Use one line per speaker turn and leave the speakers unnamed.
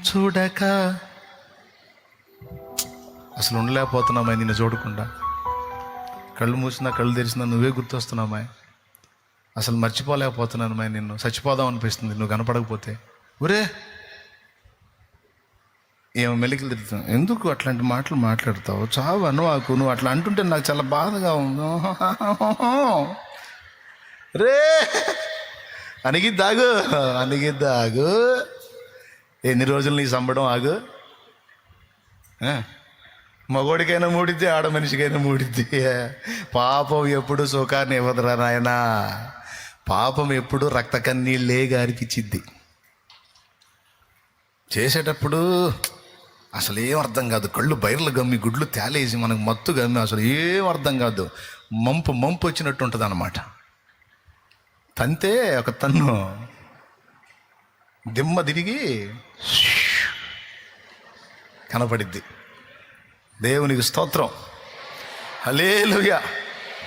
చూడక అసలు ఉండలేకపోతున్నామా నిన్ను చూడకుండా. కళ్ళు మూసినా కళ్ళు తెరిచినా నువ్వే గుర్తొస్తున్నామా. అసలు మర్చిపోలేకపోతున్నాను మా నిన్ను. చచ్చిపోదాం అనిపిస్తుంది నువ్వు కనపడకపోతే. ఒరే ఏమో మెలికలు తిరుగుతావు, ఎందుకు అట్లాంటి మాటలు మాట్లాడతావు? చావు అనువాకు, నువ్వు అట్లా అంటుంటే నాకు చాలా బాధగా ఉంది. రే అణిగిద్దాగు అణిగిద్దాగు. ఎన్ని రోజులు నీ సంబడం ఆగు. మగోడికైనా మూడిద్ది, ఆడ మనిషికైనా మూడిద్ది. పాపం ఎప్పుడు సుఖాన్ని ఇవ్వదురా నాయనా. పాపం ఎప్పుడు రక్త కన్నీళ్ళే గారిపిచ్చిద్ది. చేసేటప్పుడు అసలు ఏం అర్థం కాదు. కళ్ళు బైర్లు గమ్మి గుడ్లు తేలేసి మనకు మత్తు గమ్మి అసలు ఏం అర్థం కాదు. మంపు వచ్చినట్టు ఉంటుంది అన్నమాట. తంతే ఒక తన్ను దిమ్మ తిరిగి కనపడిద్ది. దేవునికి స్తోత్రం, హల్లెలూయా.